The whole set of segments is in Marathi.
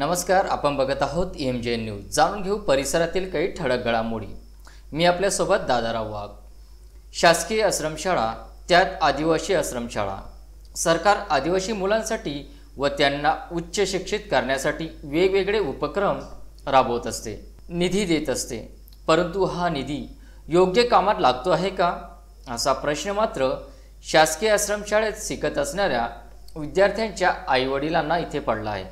नमस्कार, आपण बघत आहोत EMJN न्यूज। जाणून घेऊ परिसरातील काही ठळक घडामोडी। मी आपल्यासोबत दादाराव वाघ। शासकीय आश्रमशाळा, त्यात आदिवासी आश्रमशाळा। सरकार आदिवासी मुलांसाठी व त्यांना उच्च शिक्षित करण्यासाठी वेगवेगळे उपक्रम राबवत असते, निधी देत असते, परंतु हा निधी योग्य कामात लागतो आहे का, असा प्रश्न मात्र शासकीय आश्रमशाळेत शिकत असणाऱ्या विद्यार्थ्यांच्या आईवडिलांना इथे पडला आहे।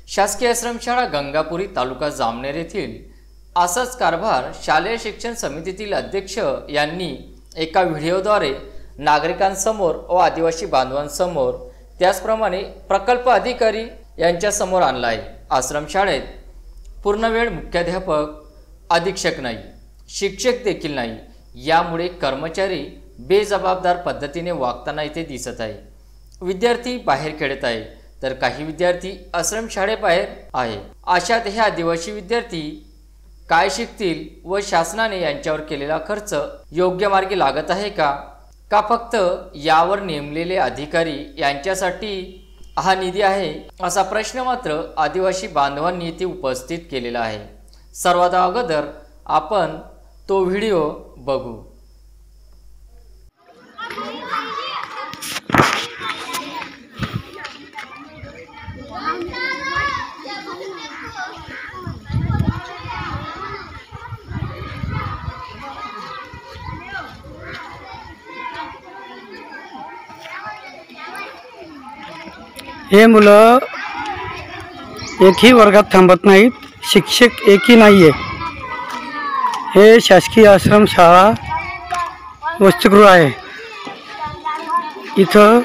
शासकीय आश्रमशाळा गंगापुरी, तालुका जामनेर येथील असाच कारभार शालेय शिक्षण समितीतील अध्यक्ष यांनी एका व्हिडिओद्वारे नागरिकांसमोर व आदिवासी बांधवांसमोर, त्याचप्रमाणे प्रकल्प अधिकारी यांच्यासमोर आणला आहे। आश्रमशाळेत पूर्णवेळ मुख्याध्यापक, अधीक्षक नाही, शिक्षक देखील नाही, यामुळे कर्मचारी बेजबाबदार पद्धतीने वागताना इथे दिसत आहे। विद्यार्थी बाहेर खेळत आहे, तर काही विद्यार्थी आश्रमशाळेबाहेर आहे। अशात हे आदिवासी विद्यार्थी काय शिकतील व शासनाने यांच्यावर केलेला खर्च योग्य मार्गी लागत आहे का फक्त यावर नेमलेले अधिकारी यांच्यासाठी हा निधी आहे, असा प्रश्न मात्र आदिवासी बांधवांनी येथे उपस्थित केलेला आहे। सर्वात अगोदर आपण तो व्हिडिओ बघू। हे मुलं एकही वर्गात थांबत नाहीत, शिक्षक एकही नाही आहे। हे शासकीय आश्रमशाळा वसतिगृह आहे। इथं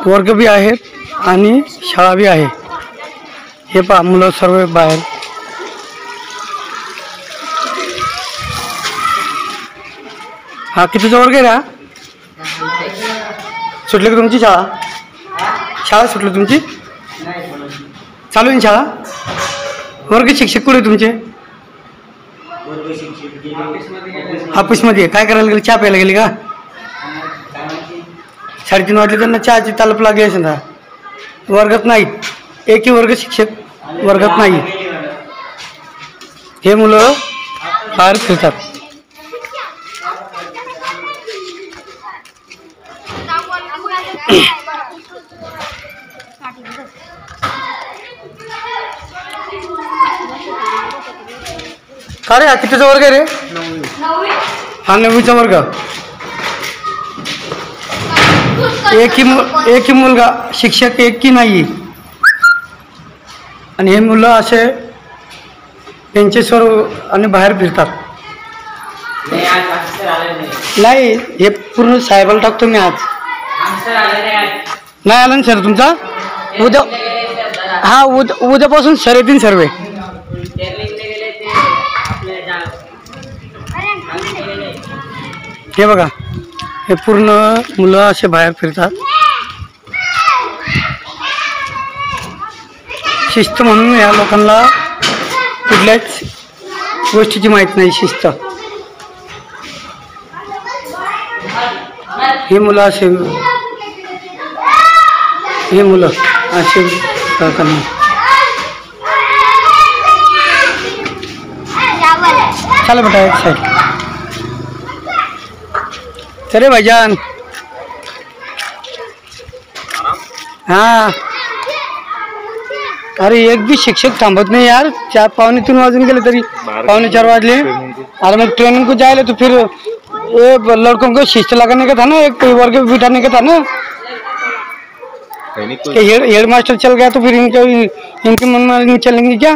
वर्ग बी आहेत आणि शाळा बी आहे। हे पहा, मुलं सर्व बाहेर। हा कितीचा वर्ग आहे रा? सुटली का तुमची शाळा? शाळा सुटली तुमची? चालू आहे शाळा? वर्ग शिक्षक कुठे तुमचे? ऑफिसमध्ये काय करायला गेले? चहा प्यायला गेले का? 3:30 वाजले, त्यांना चहाची तलप लागली असेल ना। वर्गात नाहीत, एकही वर्ग शिक्षक वर्गात नाही। हे मुलं बाहेर फिरतात। का रे, हा कितीचा वर्ग आहे रे? हा 9वीचा वर्ग। एकही मुलगा शिक्षक एकही नाही। आणि हे मुलं असे बेंचेसवर आणि बाहेर फिरतात। नाही, हे पूर्ण साहेबाला टाकतो मी आज। नाही आला ना सर तुमचा? उद्या, हा उद्यापासून सर येतील सर्व। हे बघा, हे पूर्ण मुलं असे बाहेर फिरतात। शिस्त म्हणून या लोकांना कुठल्याच गोष्टीची माहीत नाही, शिस्त। हे मुलं असे करतात। चला बेटा एक साइड। चले भाईजान। हाँ, अरे एक भी शिक्षक थांबत नहीं यार। 2:45 वाजून गेले तरी 3:45 वाजले। अरे मैं ट्रेनिंग को जाए तो फिर ये लड़कों को शिस्त लगाने का था ना, एक वर्ग में बिठाने का था ना। हेड मास्टर चल गया तो फिर इनके मन में चलेंगे क्या?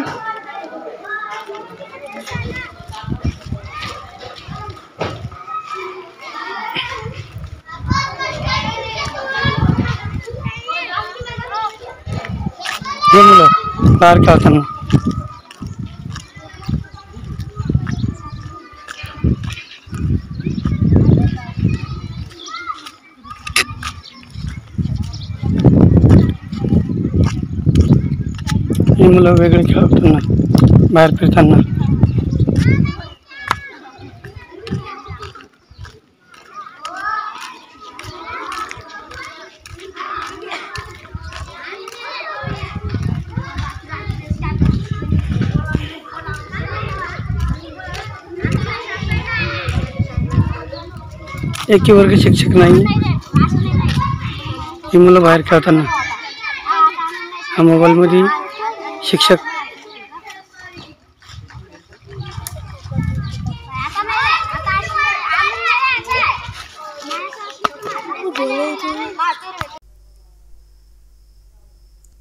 हे मुलं बाहेर खेळताना। हे मुलं वेगळे खेळताना, बाहेर फिरताना। एकही वर्ग शिक्षक नाही. ही मुलं बाहेर खेळताना हा मोबाईलमध्ये शिक्षक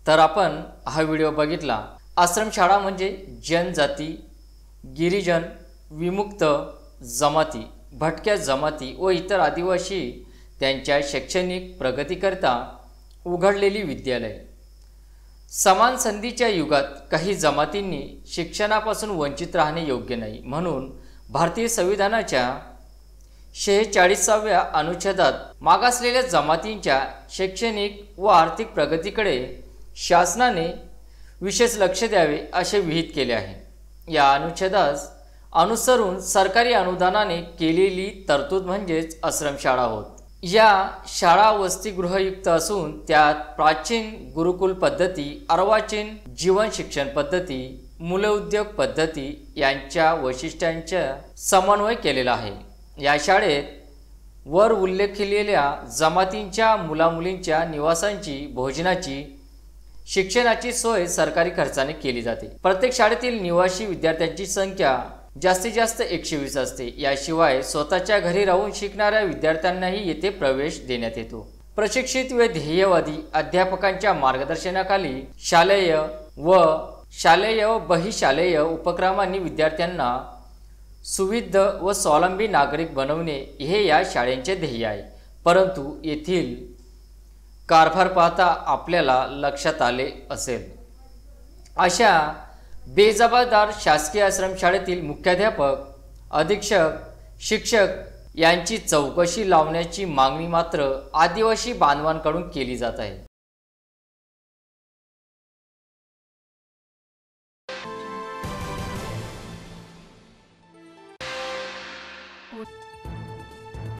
तर आपण हा व्हिडिओ बघितला. आश्रमशाळा म्हणजे जनजाती, गिरिजन, विमुक्त जमाती, भटक्या जमाती व इतर आदिवासी त्यांच्या शैक्षणिक प्रगतीकरता उघडलेली विद्यालय. समान संधीच्या युगात काही जमातींनी शिक्षणापासून वंचित राहणे योग्य नाही म्हणून भारतीय संविधानाच्या 46व्या अनुच्छेदात मागासलेल्या जमातींच्या शैक्षणिक व आर्थिक प्रगतीकडे शासनाने विशेष लक्ष द्यावे असे विहित केले आहे. या अनुच्छेदास अनुसरून सरकारी अनुदानाने केलेली तरतूद म्हणजेच आश्रमशाळा होत. या शाळा वसतिगृहयुक्त असून त्यात प्राचीन गुरुकुल पद्धती, अर्वाचीन जीवन शिक्षण पद्धती, मूलउद्योग पद्धती यांच्या वैशिष्ट्यांचा समन्वय केलेला आहे. या शाळेत वर उल्लेखलेल्या जमातींच्या मुलामुलींच्या निवासांची, भोजनाची, शिक्षणाची सोय सरकारी खर्चाने केली जाते. प्रत्येक शाळेतील निवासी विद्यार्थ्यांची संख्या जास्तीत जास्त 120 असते. याशिवाय स्वतःच्या घरी राहून शिकणाऱ्या विद्यार्थ्यांनाही येथे प्रवेश देण्यात येतो. प्रशिक्षित व ध्येयवादी अध्यापकांच्या मार्गदर्शनाखाली शालेय व बहिशालेय उपक्रमांनी विद्यार्थ्यांना सुविध व स्वावलंबी नागरिक बनवणे हे या शाळेचे ध्येय आहे. परंतु येथील कारभार पाहता आपल्याला लक्षात आले असेल अशा बेजबाबदार शासकीय आश्रमशाळेतील मुख्याध्यापक, अधीक्षक, शिक्षक यांची चौकशी लावण्याची मागणी मात्र आदिवासी बांधवांकडून केली जात आहे.